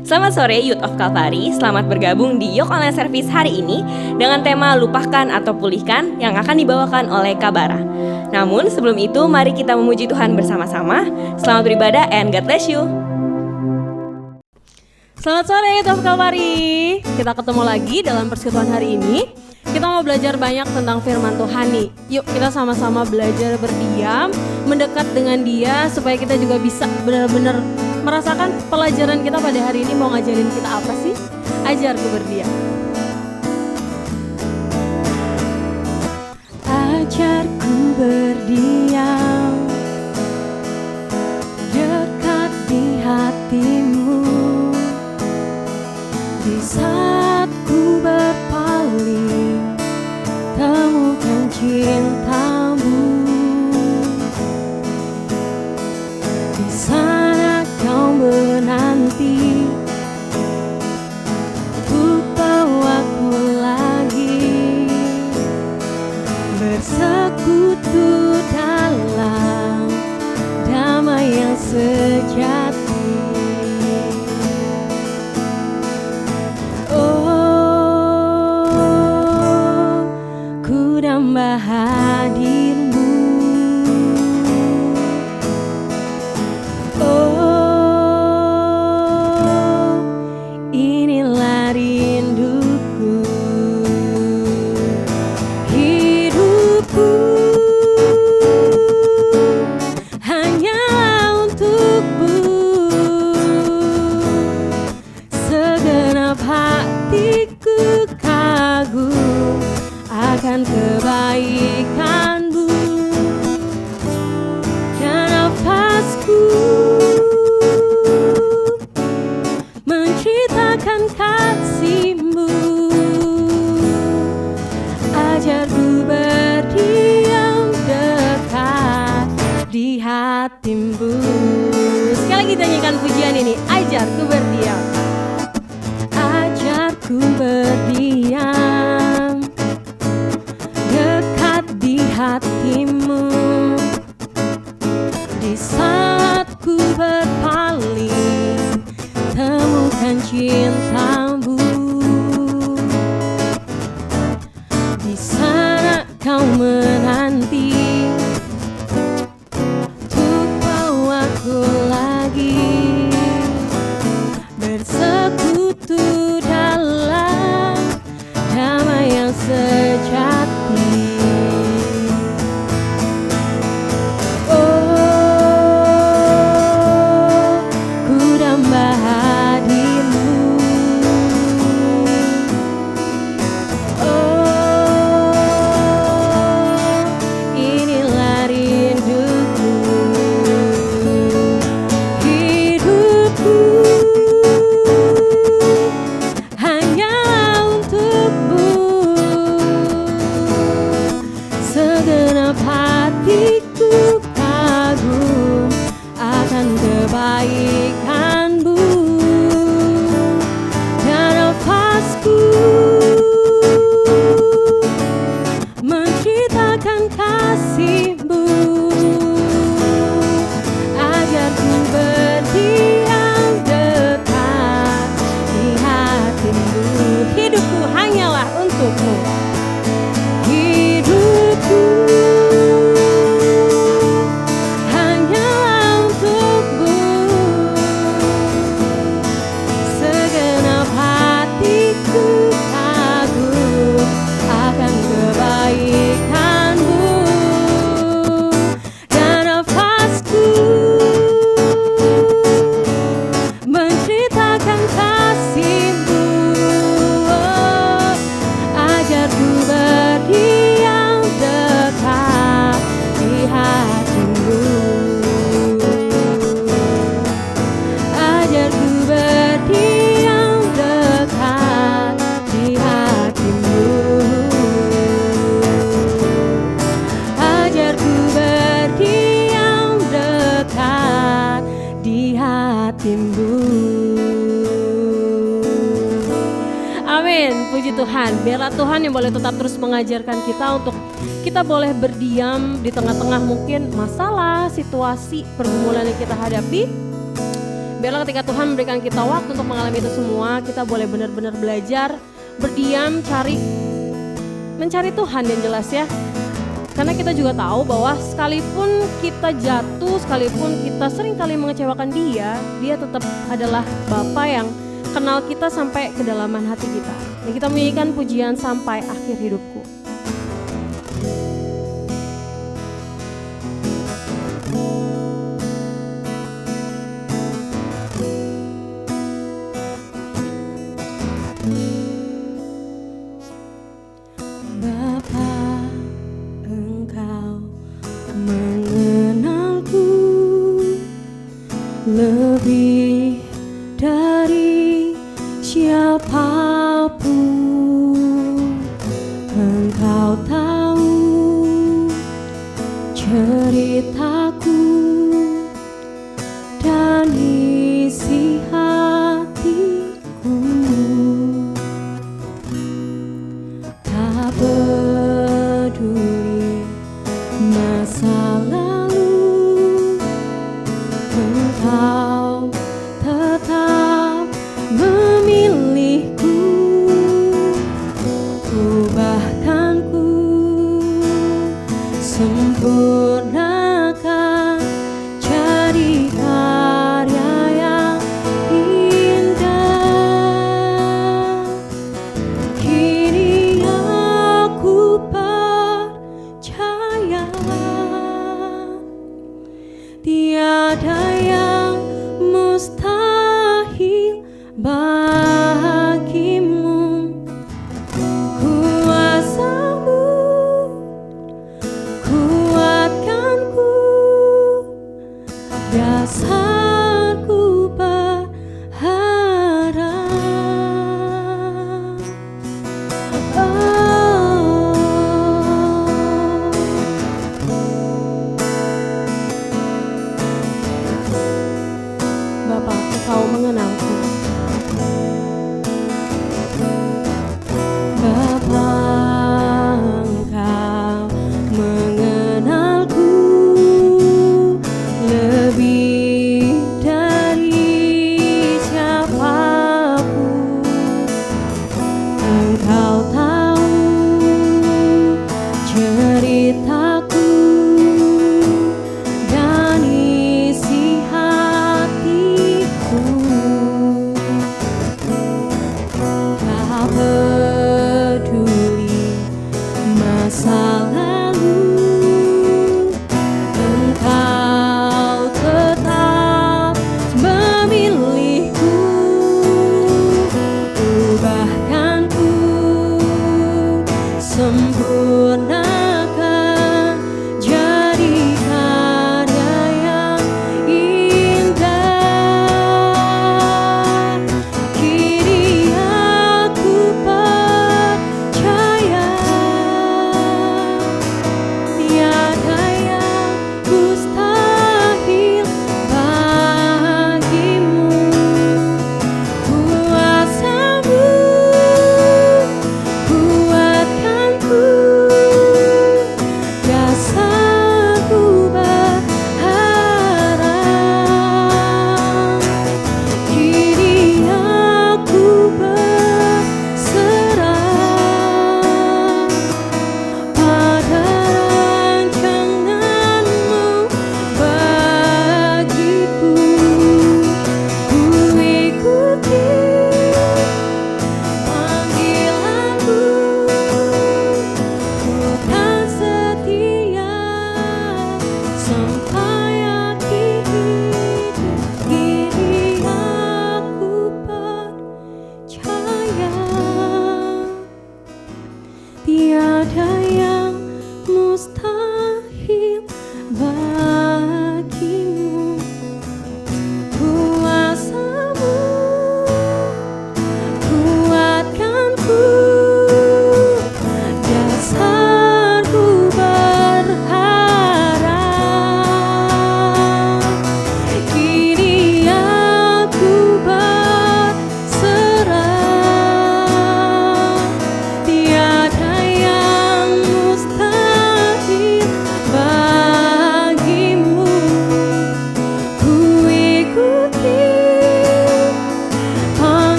Selamat sore Youth of Calvary, selamat bergabung di Yoke Online Service hari ini dengan tema Lupakan atau Pulihkan yang akan dibawakan oleh Kabara. Namun sebelum itu mari kita memuji Tuhan bersama-sama. Selamat beribadah and God bless you. Selamat sore Youth of Calvary, kita ketemu lagi dalam persekutuan hari ini. Kita mau belajar banyak tentang firman Tuhan nih. Yuk kita sama-sama belajar berdiam, mendekat dengan Dia supaya kita juga bisa benar-benar merasakan pelajaran kita pada hari ini mau ngajarin kita apa sih? Ajarku berdiam. Ajarku berdiam, dekat di hatimu, di saat ku berpaling, temukan cintamu. Di sana kau menanti untuk bawaku lagi, bersekutu dalam damai yang sejati. Oh, ku damba hadirmu. Oh, inilah rinduku, hidupku hanyalah untukmu. Segenap hatiku kagum akan kebaikanmu, dan nafasku menceritakan kasihmu. Ajarku berdiam dekat di hatimu. Sekali lagi nyanyikan pujian ini, ajarku berdiam. Ajarku berdiam dekat di hatimu, di saat ku berpaling, temukan cintamu. Di sana kau menanti untuk bawaku lagi, bersekutu dalam damai yang sejati. Oh, ku damba hadirmu. Oh, inilah rinduku, hidupku hanyalah untukmu. Segenap hatiku kagum akan kebaikanmu, dan nafasku menceritakan kasihmu. Ajarku berdiam dekat di hatimu, hidupku hanyalah untukmu. Hidupku hanyalah untukmu. Segenap hatiku kagum akan kebaikanmu, dan nafasku menceritakan kasihmu. Oh, ajarku berdiam dekat di hatimu. Ajarku berdiam dekat di hatimu. Ajarku berdiam dekat di hatimu. Amin, puji Tuhan. Biarlah Tuhan yang boleh tetap terus mengajarkan kita untuk kita boleh berdiam di tengah-tengah mungkin masalah, situasi, pergumulan yang kita hadapi. Biarlah ketika Tuhan memberikan kita waktu untuk mengalami itu semua, kita boleh benar-benar belajar, berdiam, mencari Tuhan yang jelas ya. Karena kita juga tahu bahwa sekalipun kita jatuh, sekalipun kita sering kali mengecewakan dia tetap adalah Bapa yang kenal kita sampai kedalaman hati kita. Dan kita menyanyikan pujian sampai akhir hidupku. Lebih dari siapapun, Engkau tahu ceritaku dan isi hatiku. Tak peduli masa lalu, Engkau tetap memilihku. Ubahkanku, sempurnakan, jadi karya yang indah. Kini aku percaya tiada yang mustahil bagimu. Kuasamu kuatkanku, dasarku berharap. Bapa, Engkau mengenalku. Bapa, Engkau mengenalku lebih dari siapapun. Engkau tahu ceritaku dan isi hatiku.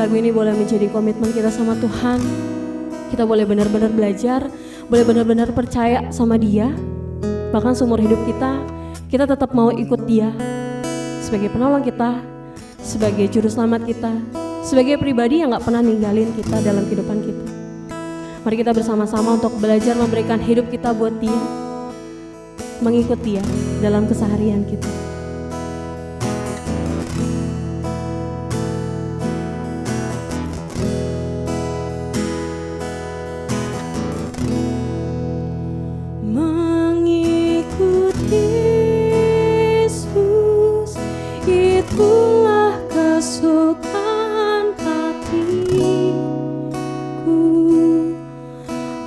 lagu ini boleh menjadi komitmen kita sama Tuhan. Kita boleh benar-benar belajar, boleh benar-benar percaya sama Dia. Bahkan seumur hidup kita tetap mau ikut Dia sebagai penolong kita, sebagai juru selamat kita, sebagai pribadi yang gak pernah ninggalin kita dalam kehidupan kita. Mari kita bersama-sama untuk belajar memberikan hidup kita buat Dia, mengikut Dia dalam keseharian kita. Mengikut Yesus, itulah kesukaan hatiku.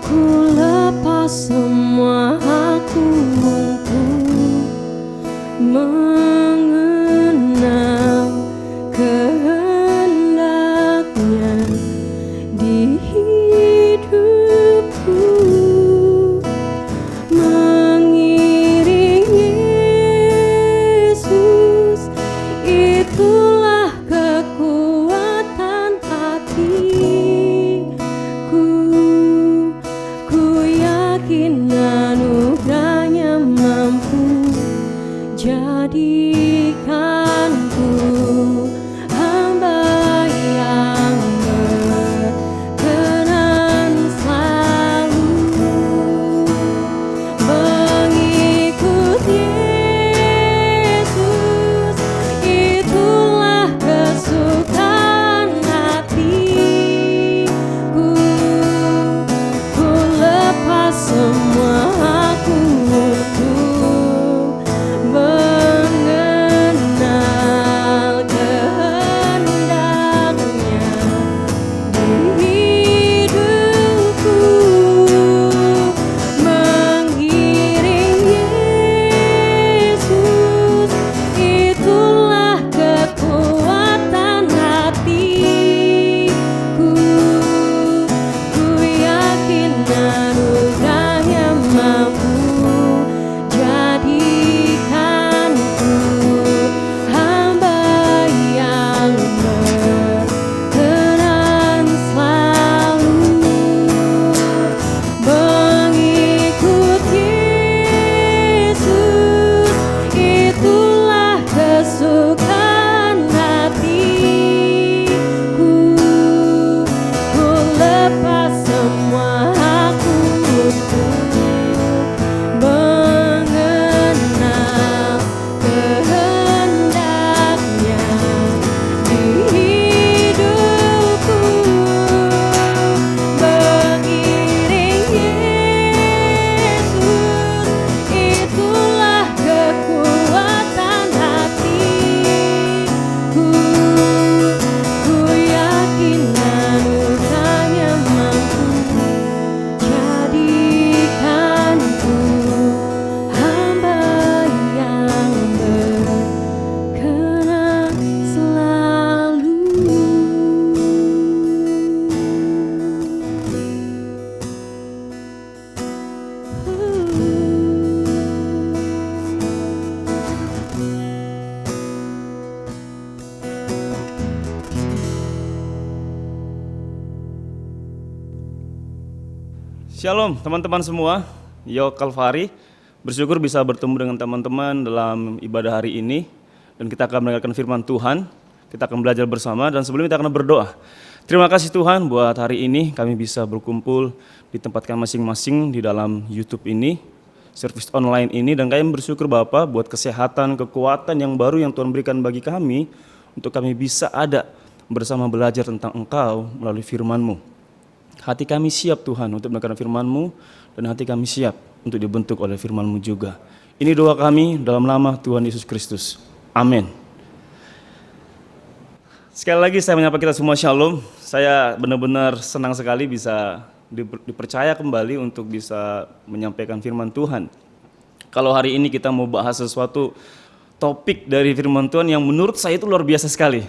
Ku lepas semua aku untuk mengenal kehendaknya di hidupku. Mengiring Yesus, itulah kekuatan hatiku. Ku yakin anugerahnya mampu jadikanku hamba yang berkenan selalu. Mengikut Yesus, itulah kesukaan hatiku. Ku lepas semua aku untuk mengenal kehendaknya di hidupku. Mengiring Yesus, itulah kekuatan hatiku. Ku yakin anugerahnya mampu jadikanku hamba yang berkenan selalu. Mengikut Yesus, itulah kesukaan hatiku. Ku lepas semua aku untuk mengenal kehendaknya di hidupku. Mengiring Yesus, itulah kekuatan hatiku. Ku yakin anugerahnya mampu jadikanku hamba yang berkenan selalu. Shalom teman-teman semua, Yok Kalvari. Bersyukur bisa bertemu dengan teman-teman dalam ibadah hari ini. Dan kita akan mendengarkan firman Tuhan, kita akan belajar bersama dan sebelum kita akan berdoa. Terima kasih Tuhan buat hari ini kami bisa berkumpul di tempat kami masing-masing di dalam YouTube ini, service online ini. Dan kami bersyukur Bapa buat kesehatan, kekuatan yang baru yang Tuhan berikan bagi kami untuk kami bisa ada bersama belajar tentang Engkau melalui firman-Mu. Hati kami siap Tuhan untuk mendengarkan firman-Mu dan hati kami siap untuk dibentuk oleh firman-Mu juga. Ini doa kami dalam nama Tuhan Yesus Kristus. Amin. Sekali lagi saya menyapa kita semua shalom. Saya benar-benar senang sekali bisa dipercaya kembali untuk bisa menyampaikan firman Tuhan. Kalau hari ini kita mau bahas sesuatu topik dari firman Tuhan yang menurut saya itu luar biasa sekali.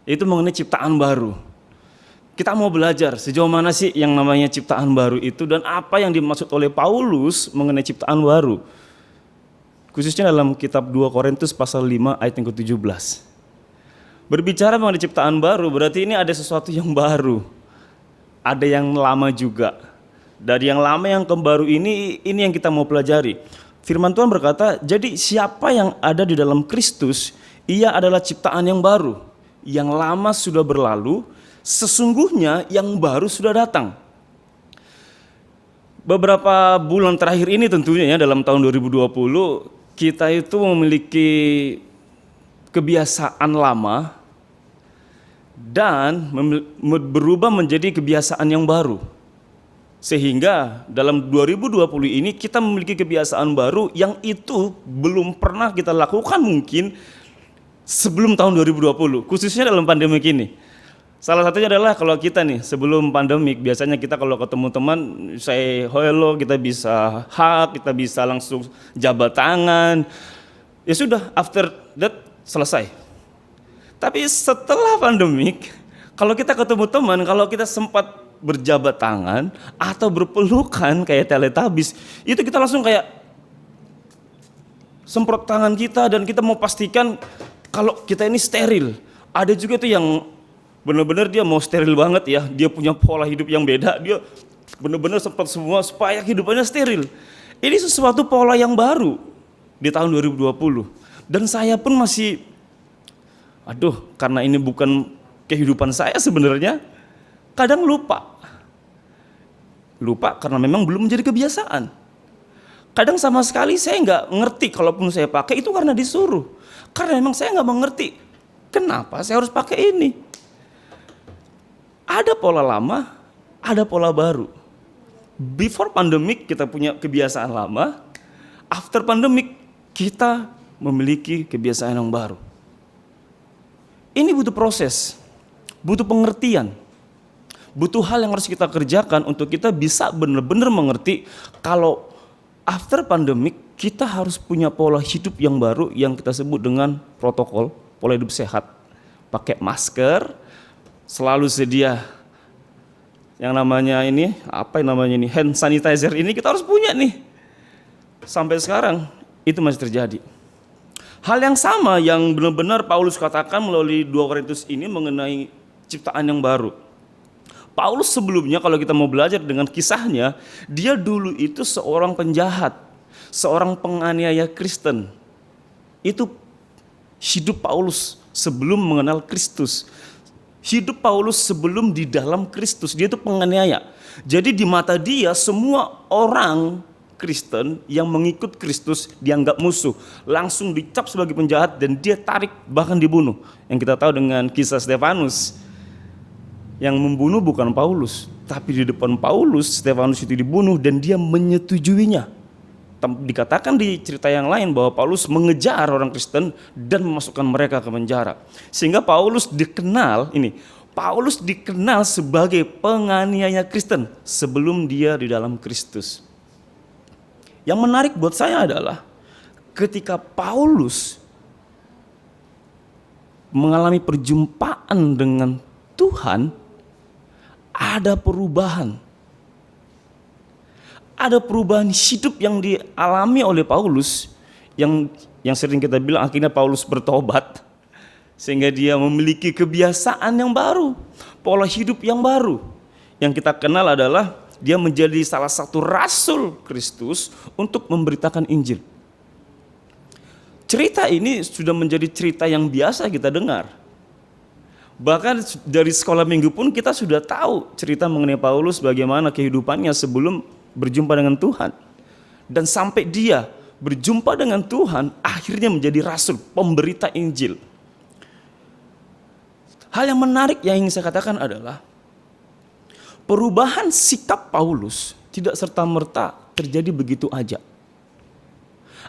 Itu mengenai ciptaan baru. Kita mau belajar sejauh mana sih yang namanya ciptaan baru itu dan apa yang dimaksud oleh Paulus mengenai ciptaan baru. Khususnya dalam kitab 2 Korintus pasal 5 ayat yang ke-17. Berbicara mengenai ciptaan baru, berarti ini ada sesuatu yang baru. Ada yang lama juga. Dari yang lama yang ke baru ini yang kita mau pelajari. Firman Tuhan berkata, jadi siapa yang ada di dalam Kristus, ia adalah ciptaan yang baru. Yang lama sudah berlalu, sesungguhnya yang baru sudah datang. Beberapa bulan terakhir ini tentunya ya, dalam tahun 2020, kita itu memiliki kebiasaan lama dan berubah menjadi kebiasaan yang baru. Sehingga dalam 2020 ini kita memiliki kebiasaan baru yang itu belum pernah kita lakukan mungkin sebelum tahun 2020, khususnya dalam pandemi ini. Salah satunya adalah kalau kita nih sebelum pandemik, biasanya kita kalau ketemu teman, say hello, kita bisa hug, kita bisa langsung jabat tangan. Ya sudah, after that selesai. Tapi setelah pandemik, kalau kita ketemu teman, kalau kita sempat berjabat tangan atau berpelukan kayak Teletubbies, itu kita langsung kayak semprot tangan kita dan kita mau pastikan kalau kita ini steril. Ada juga tuh yang benar-benar dia mau steril banget ya, dia punya pola hidup yang beda, dia benar-benar semprot semua supaya kehidupannya steril. Ini sesuatu pola yang baru di tahun 2020. Dan saya pun masih, karena ini bukan kehidupan saya sebenarnya, kadang lupa karena memang belum menjadi kebiasaan. Kadang sama sekali saya nggak ngerti, kalaupun saya pakai itu karena disuruh. Karena memang saya nggak mengerti kenapa saya harus pakai ini. Ada pola lama, ada pola baru. Before pandemic kita punya kebiasaan lama, after pandemic kita memiliki kebiasaan yang baru. Ini butuh proses, butuh pengertian, butuh hal yang harus kita kerjakan untuk kita bisa benar-benar mengerti kalau after pandemic kita harus punya pola hidup yang baru yang kita sebut dengan protokol, pola hidup sehat. Pakai masker, selalu sedia yang namanya hand sanitizer ini kita harus punya nih. Sampai sekarang itu masih terjadi. Hal yang sama yang benar-benar Paulus katakan melalui 2 Korintus ini mengenai ciptaan yang baru. Paulus sebelumnya kalau kita mau belajar dengan kisahnya, dia dulu itu seorang penjahat, seorang penganiaya Kristen. Itu hidup Paulus sebelum mengenal Kristus. Hidup Paulus sebelum di dalam Kristus, dia itu penganiaya. Jadi di mata dia semua orang Kristen yang mengikut Kristus dianggap musuh. Langsung dicap sebagai penjahat dan dia tarik bahkan dibunuh. Yang kita tahu dengan kisah Stefanus. Yang membunuh bukan Paulus, tapi di depan Paulus Stefanus itu dibunuh dan dia menyetujuinya. Dikatakan di cerita yang lain bahwa Paulus mengejar orang Kristen dan memasukkan mereka ke penjara. Sehingga Paulus dikenal sebagai penganiaya Kristen sebelum dia di dalam Kristus. Yang menarik buat saya adalah ketika Paulus mengalami perjumpaan dengan Tuhan, ada perubahan. Ada perubahan hidup yang dialami oleh Paulus yang sering kita bilang akhirnya Paulus bertobat sehingga dia memiliki kebiasaan yang baru, pola hidup yang baru. Yang kita kenal adalah dia menjadi salah satu rasul Kristus untuk memberitakan Injil. Cerita ini sudah menjadi cerita yang biasa kita dengar. Bahkan dari sekolah minggu pun kita sudah tahu cerita mengenai Paulus bagaimana kehidupannya sebelum berjumpa dengan Tuhan. Dan sampai dia berjumpa dengan Tuhan, akhirnya menjadi rasul, pemberita Injil. Hal yang menarik yang ingin saya katakan adalah perubahan sikap Paulus tidak serta-merta terjadi begitu aja.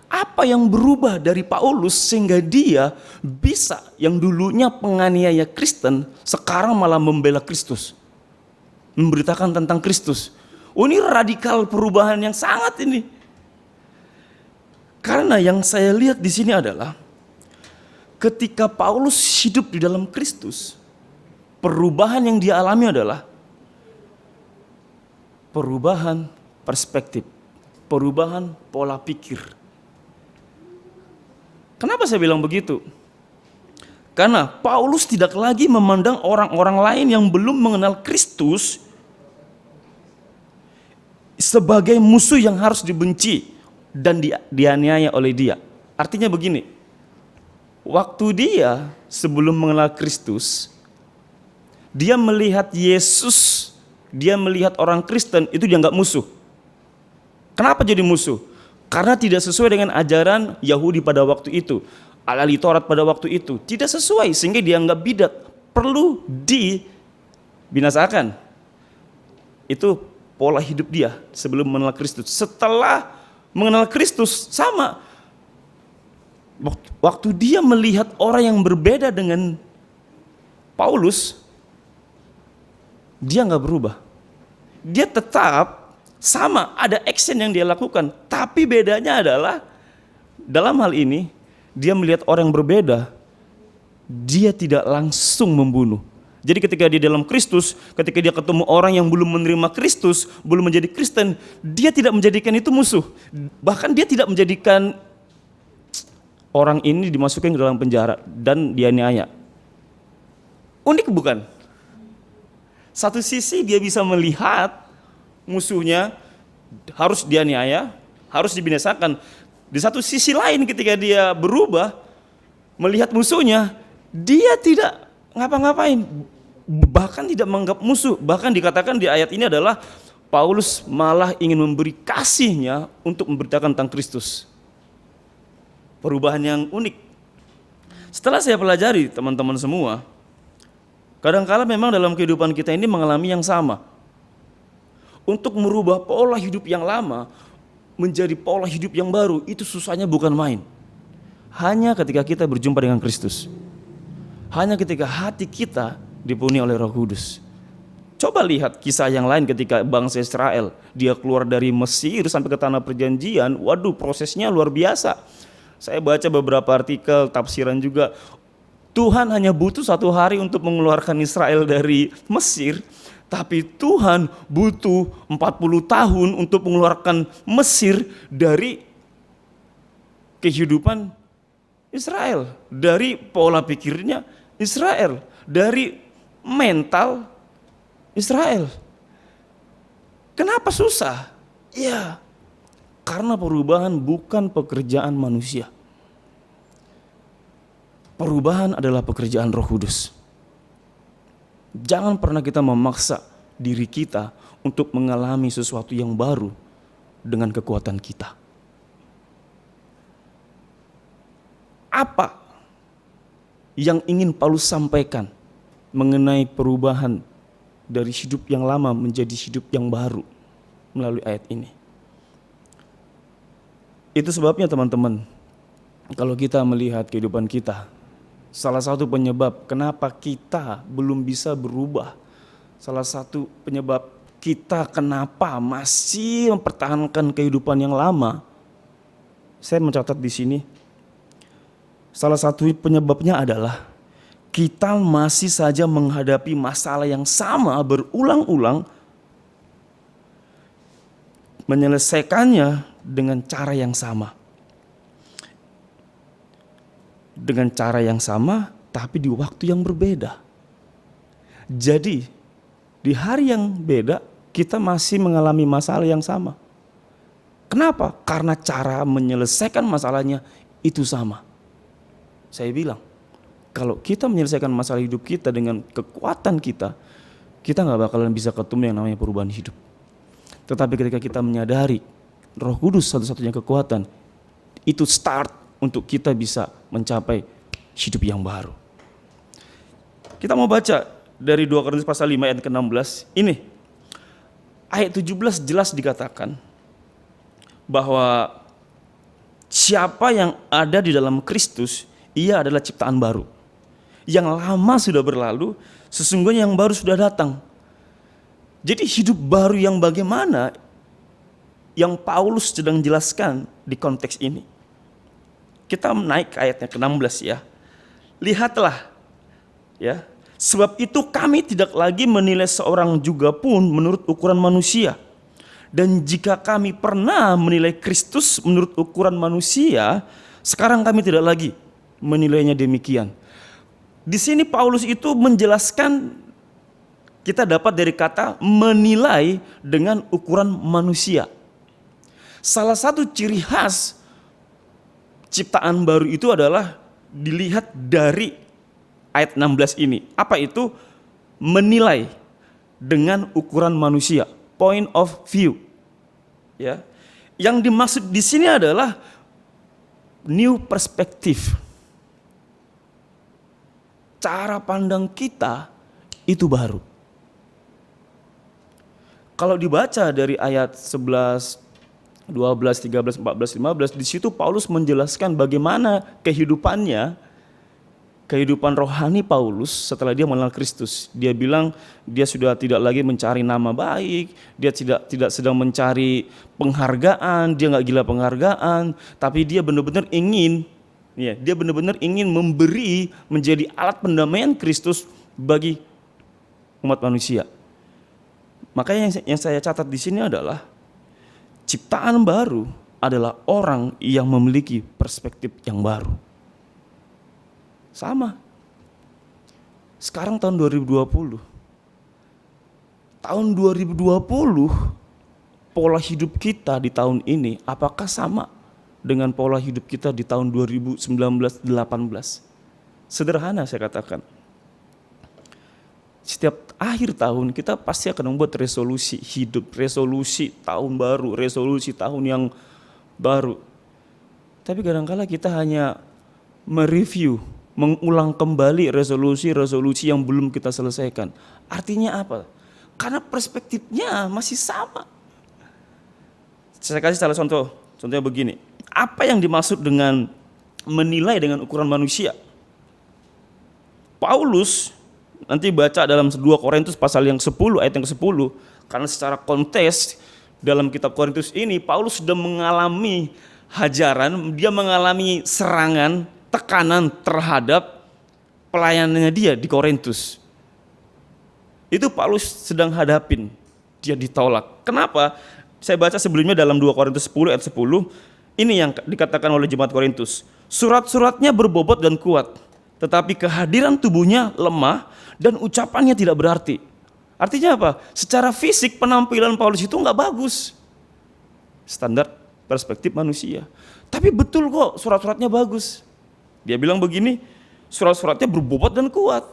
Apa yang berubah dari Paulus sehingga dia bisa yang dulunya penganiaya Kristen sekarang malah membela Kristus, memberitakan tentang Kristus. Ini radikal perubahan yang sangat ini. Karena yang saya lihat di sini adalah ketika Paulus hidup di dalam Kristus, perubahan yang dia alami adalah perubahan perspektif, perubahan pola pikir. Kenapa saya bilang begitu? Karena Paulus tidak lagi memandang orang-orang lain yang belum mengenal Kristus sebagai musuh yang harus dibenci dan dianiaya oleh dia. Artinya begini, waktu dia sebelum mengenal Kristus, dia melihat Yesus, dia melihat orang Kristen, itu dianggap musuh. Kenapa jadi musuh? Karena tidak sesuai dengan ajaran Yahudi pada waktu itu, ahli Taurat pada waktu itu. Tidak sesuai, sehingga dianggap bidat, perlu dibinasakan. Itu pola hidup dia sebelum mengenal Kristus. Setelah mengenal Kristus, sama. Waktu dia melihat orang yang berbeda dengan Paulus, dia nggak berubah. Dia tetap sama, ada action yang dia lakukan. Tapi bedanya adalah, dalam hal ini, dia melihat orang yang berbeda, dia tidak langsung membunuh. Jadi ketika dia dalam Kristus, ketika dia ketemu orang yang belum menerima Kristus, belum menjadi Kristen, dia tidak menjadikan itu musuh. Bahkan dia tidak menjadikan orang ini dimasukkan ke dalam penjara dan dianiaya. Unik bukan? Satu sisi dia bisa melihat musuhnya harus dianiaya, harus dibinasakan. Di satu sisi lain ketika dia berubah, melihat musuhnya, dia tidak ngapa-ngapain, bahkan tidak menganggap musuh. Bahkan dikatakan di ayat ini adalah Paulus malah ingin memberi kasihnya untuk memberitakan tentang Kristus. Perubahan yang unik. Setelah saya pelajari, teman-teman semua, kadang-kala memang dalam kehidupan kita ini mengalami yang sama. Untuk merubah pola hidup yang lama menjadi pola hidup yang baru, itu susahnya bukan main. Hanya ketika kita berjumpa dengan Kristus. Hanya ketika hati kita dipenuhi oleh Roh Kudus. Coba lihat kisah yang lain ketika bangsa Israel, dia keluar dari Mesir sampai ke tanah perjanjian. Waduh, prosesnya luar biasa. Saya baca beberapa artikel, tafsiran juga. Tuhan hanya butuh 1 hari untuk mengeluarkan Israel dari Mesir, tapi Tuhan butuh 40 tahun untuk mengeluarkan Mesir dari kehidupan Israel, dari pola pikirnya Israel, dari mental Israel. Kenapa susah? Ya, karena perubahan bukan pekerjaan manusia. Perubahan adalah pekerjaan Roh Kudus. Jangan pernah kita memaksa diri kita untuk mengalami sesuatu yang baru dengan kekuatan kita. Apa yang ingin Paulus sampaikan mengenai perubahan dari hidup yang lama menjadi hidup yang baru melalui ayat ini? Itu sebabnya teman-teman, kalau kita melihat kehidupan kita, salah satu penyebab kenapa kita belum bisa berubah, salah satu penyebab kita kenapa masih mempertahankan kehidupan yang lama, saya mencatat di sini, salah satu penyebabnya adalah kita masih saja menghadapi masalah yang sama berulang-ulang, menyelesaikannya dengan cara yang sama. Dengan cara yang sama, tapi di waktu yang berbeda. Jadi, di hari yang beda, kita masih mengalami masalah yang sama. Kenapa? Karena cara menyelesaikan masalahnya itu sama. Saya bilang, kalau kita menyelesaikan masalah hidup kita dengan kekuatan kita nggak bakalan bisa ketemu yang namanya perubahan hidup. Tetapi ketika kita menyadari Roh Kudus satu-satunya kekuatan, itu start untuk kita bisa mencapai hidup yang baru. Kita mau baca dari 2 Korintus pasal 5 ayat ke-16. Ini ayat 17 jelas dikatakan bahwa siapa yang ada di dalam Kristus, ia adalah ciptaan baru. Yang lama sudah berlalu, sesungguhnya yang baru sudah datang. Jadi hidup baru yang bagaimana yang Paulus sedang jelaskan di konteks ini. Kita naik ke ayatnya ke-16 ya. Lihatlah ya, sebab itu kami tidak lagi menilai seorang juga pun menurut ukuran manusia. Dan jika kami pernah menilai Kristus menurut ukuran manusia, sekarang kami tidak lagi menilainya demikian. Di sini Paulus itu menjelaskan, kita dapat dari kata menilai dengan ukuran manusia. Salah satu ciri khas ciptaan baru itu adalah dilihat dari ayat 16 ini. Apa itu? Menilai dengan ukuran manusia, point of view. Ya. Yang dimaksud di sini adalah new perspective. Cara pandang kita itu baru. Kalau dibaca dari ayat 11, 12, 13, 14, 15, di situ Paulus menjelaskan bagaimana kehidupan rohani Paulus setelah dia mengenal Kristus. Dia bilang dia sudah tidak lagi mencari nama baik, dia tidak sedang mencari penghargaan, dia nggak gila penghargaan, tapi dia benar-benar ingin memberi, menjadi alat pendamaian Kristus bagi umat manusia. Makanya yang saya catat di sini adalah ciptaan baru adalah orang yang memiliki perspektif yang baru. Sama. Sekarang tahun 2020. Tahun 2020 pola hidup kita di tahun ini apakah sama dengan pola hidup kita di tahun 2019-18? Sederhana saya katakan. Setiap akhir tahun kita pasti akan membuat resolusi hidup, resolusi tahun baru, resolusi tahun yang baru. Tapi kadang-kala kita hanya mereview, mengulang kembali resolusi-resolusi yang belum kita selesaikan. Artinya apa? Karena perspektifnya masih sama. Saya kasih salah contoh, contohnya begini. Apa yang dimaksud dengan menilai dengan ukuran manusia? Paulus nanti baca dalam 2 Korintus pasal yang 10 ayat yang ke-10, karena secara konteks dalam kitab Korintus ini Paulus sudah mengalami hajaran, dia mengalami serangan, tekanan terhadap pelayanannya dia di Korintus. Itu Paulus sedang hadapin, dia ditolak. Kenapa? Saya baca sebelumnya dalam 2 Korintus 10 ayat 10, ini yang dikatakan oleh jemaat Korintus. Surat-suratnya berbobot dan kuat, tetapi kehadiran tubuhnya lemah dan ucapannya tidak berarti. Artinya apa? Secara fisik penampilan Paulus itu nggak bagus. Standar perspektif manusia. Tapi betul kok surat-suratnya bagus. Dia bilang begini, surat-suratnya berbobot dan kuat.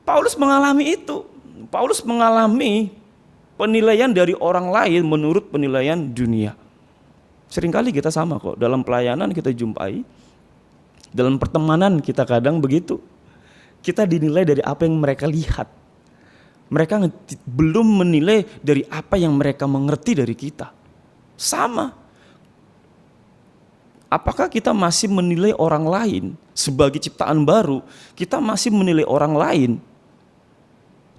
Paulus mengalami itu. Paulus mengalami penilaian dari orang lain menurut penilaian dunia. Seringkali kita sama kok. Dalam pelayanan kita jumpai, dalam pertemanan kita kadang begitu. Kita dinilai dari apa yang mereka lihat. Mereka belum menilai dari apa yang mereka mengerti dari kita. Sama. Apakah kita masih menilai orang lain sebagai ciptaan baru? Kita masih menilai orang lain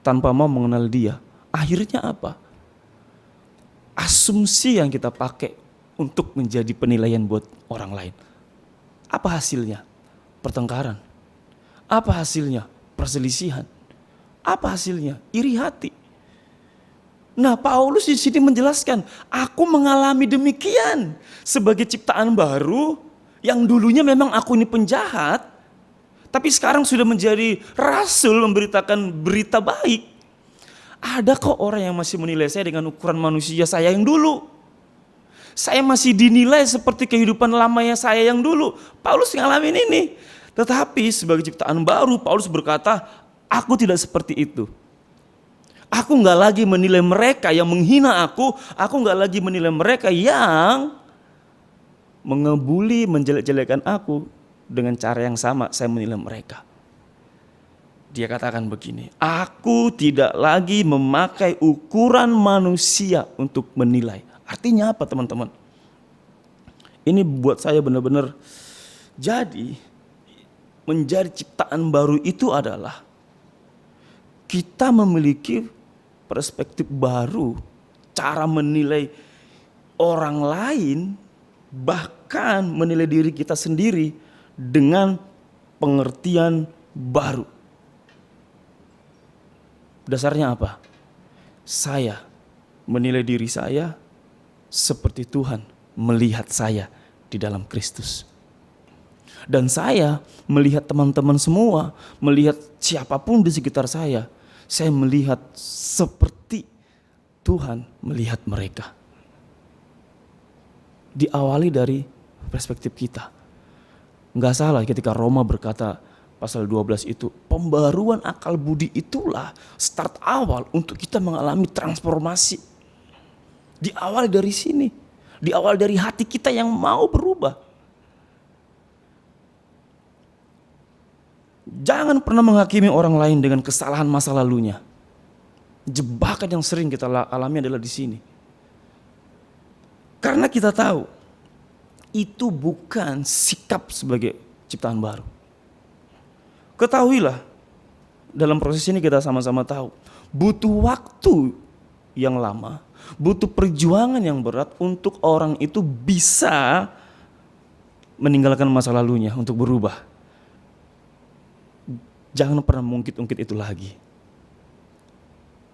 tanpa mau mengenal dia. Akhirnya apa? Asumsi yang kita pakai untuk menjadi penilaian buat orang lain. Apa hasilnya? Pertengkaran. Apa hasilnya? Perselisihan. Apa hasilnya? Iri hati. Nah, Paulus di sini menjelaskan, aku mengalami demikian sebagai ciptaan baru yang dulunya memang aku ini penjahat, tapi sekarang sudah menjadi rasul memberitakan berita baik. Ada kok orang yang masih menilai saya dengan ukuran manusia saya yang dulu. Saya masih dinilai seperti kehidupan lamanya saya yang dulu. Paulus ngalamin ini. Tetapi sebagai ciptaan baru, Paulus berkata, aku tidak seperti itu. Aku nggak lagi menilai mereka yang menghina aku nggak lagi menilai mereka yang mengebuli, menjelek-jelekan aku dengan cara yang sama saya menilai mereka. Dia katakan begini, aku tidak lagi memakai ukuran manusia untuk menilai. Artinya apa teman-teman? Ini buat saya benar-benar jadi menjadi ciptaan baru itu adalah kita memiliki perspektif baru, cara menilai orang lain, bahkan menilai diri kita sendiri dengan pengertian baru. Dasarnya apa? Saya menilai diri saya seperti Tuhan melihat saya di dalam Kristus. Dan saya melihat teman-teman semua, melihat siapapun di sekitar saya melihat seperti Tuhan melihat mereka. Diawali dari perspektif kita. Nggak salah ketika Roma berkata pasal 12 itu, pembaruan akal budi itulah start awal untuk kita mengalami transformasi. Diawali dari sini, diawali dari hati kita yang mau berubah. Jangan pernah menghakimi orang lain dengan kesalahan masa lalunya. Jebakan yang sering kita alami adalah di sini. Karena kita tahu itu bukan sikap sebagai ciptaan baru. Ketahuilah, dalam proses ini kita sama-sama tahu, butuh waktu yang lama, butuh perjuangan yang berat untuk orang itu bisa meninggalkan masa lalunya untuk berubah. Jangan pernah mengungkit-ungkit itu lagi.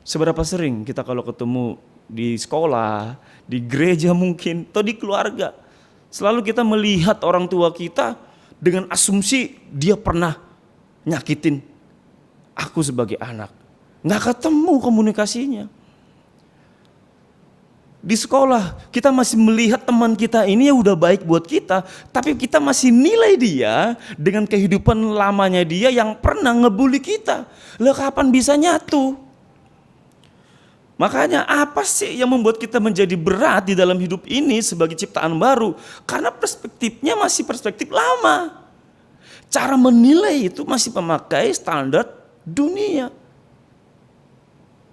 Seberapa sering kita kalau ketemu di sekolah, di gereja mungkin, atau di keluarga, selalu kita melihat orang tua kita dengan asumsi dia pernah nyakitin aku sebagai anak. Nggak ketemu komunikasinya. Di sekolah kita masih melihat teman kita ini ya udah baik buat kita, tapi kita masih nilai dia dengan kehidupan lamanya dia yang pernah ngebully kita. Lah kapan bisa nyatu? Makanya apa sih yang membuat kita menjadi berat di dalam hidup ini sebagai ciptaan baru? Karena perspektifnya masih perspektif lama. Cara menilai itu masih memakai standar dunia.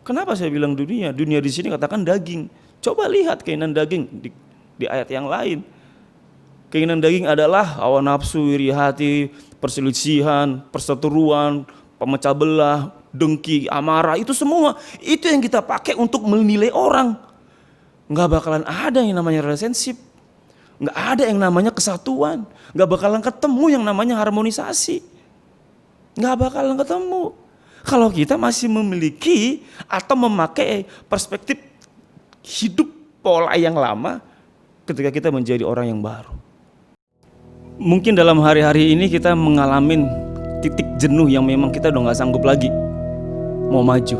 Kenapa saya bilang dunia? Dunia di sini katakan daging. Coba lihat keinginan daging di ayat yang lain. Keinginan daging adalah hawa nafsu, iri hati, perselisihan, perseteruan, pemecah belah, dengki, amarah, itu semua. Itu yang kita pakai untuk menilai orang. Nggak bakalan ada yang namanya relationship. Nggak ada yang namanya kesatuan. Nggak bakalan ketemu yang namanya harmonisasi. Nggak bakalan ketemu. Kalau kita masih memiliki atau memakai perspektif hidup pola yang lama ketika kita menjadi orang yang baru. Mungkin dalam hari-hari ini kita mengalami titik jenuh yang memang kita udah gak sanggup lagi mau maju.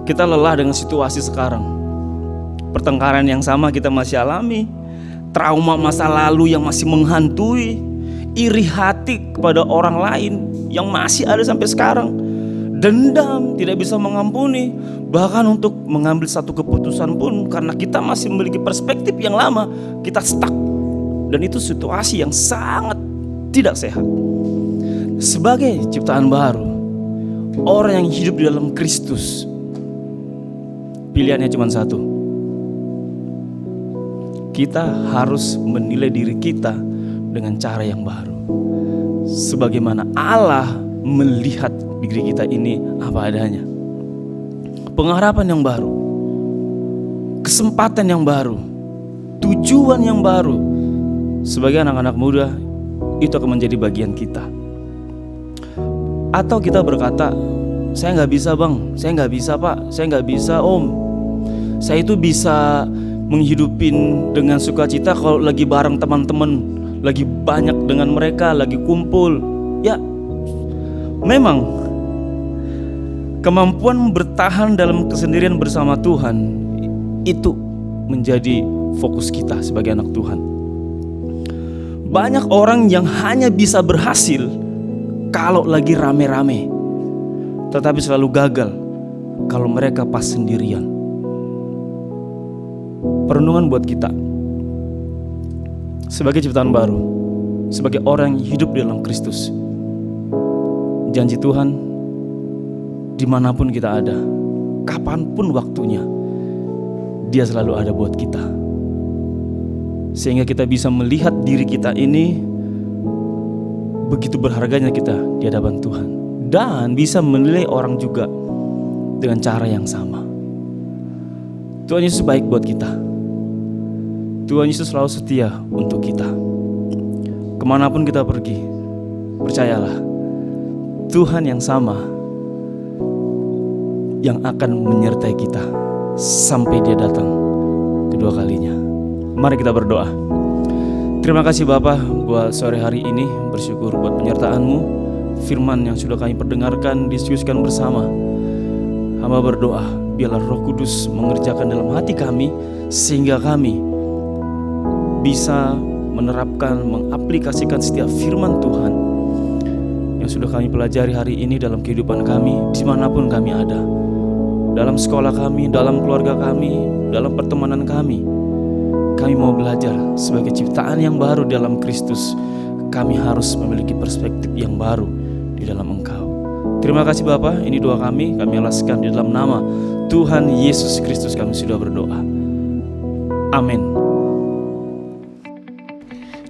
Kita lelah dengan situasi sekarang. Pertengkaran yang sama kita masih alami. Trauma masa lalu yang masih menghantui. Iri hati kepada orang lain yang masih ada sampai sekarang. Dendam, tidak bisa mengampuni. Bahkan untuk mengambil satu keputusan pun karena kita masih memiliki perspektif yang lama, kita stuck. Dan itu situasi yang sangat tidak sehat. Sebagai ciptaan baru, orang yang hidup di dalam Kristus, pilihannya cuma satu. Kita harus menilai diri kita dengan cara yang baru. Sebagaimana Allah melihat diri kita ini apa adanya. Pengharapan yang baru, kesempatan yang baru, tujuan yang baru. Sebagai anak-anak muda, itu akan menjadi bagian kita. Atau kita berkata, saya gak bisa bang, saya gak bisa pak, saya gak bisa om. Saya itu bisa menghidupin dengan sukacita kalau lagi bareng teman-teman, lagi banyak dengan mereka, lagi kumpul. Ya, memang kemampuan bertahan dalam kesendirian bersama Tuhan itu menjadi fokus kita sebagai anak Tuhan. Banyak orang yang hanya bisa berhasil kalau lagi rame-rame, tetapi selalu gagal kalau mereka pas sendirian. Perenungan buat kita sebagai ciptaan baru, sebagai orang yang hidup di dalam Kristus. Janji Tuhan, dimanapun kita ada, kapanpun waktunya, Dia selalu ada buat kita. Sehingga kita bisa melihat diri kita ini begitu berharganya kita di hadapan Tuhan. Dan bisa menilai orang juga dengan cara yang sama. Tuhan Yesus baik buat kita. Tuhan Yesus selalu setia untuk kita. Kemanapun kita pergi, percayalah, Tuhan yang sama yang akan menyertai kita sampai Dia datang kedua kalinya. Mari kita berdoa. Terima kasih Bapa buat sore hari ini, bersyukur buat penyertaan-Mu, firman yang sudah kami perdengarkan, diskusikan bersama. Hamba berdoa, biarlah Roh Kudus mengerjakan dalam hati kami, sehingga kami bisa menerapkan, mengaplikasikan setiap firman Tuhan yang sudah kami pelajari hari ini dalam kehidupan kami, dimanapun kami ada. Dalam sekolah kami, dalam keluarga kami, dalam pertemanan kami. Kami mau belajar sebagai ciptaan yang baru dalam Kristus. Kami harus memiliki perspektif yang baru di dalam Engkau. Terima kasih Bapa, ini doa kami alaskan di dalam nama Tuhan Yesus Kristus kami sudah berdoa. Amin.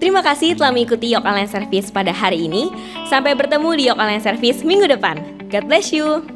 Terima kasih telah mengikuti Yok Online Service pada hari ini. Sampai bertemu di Yok Online Service minggu depan. God bless you.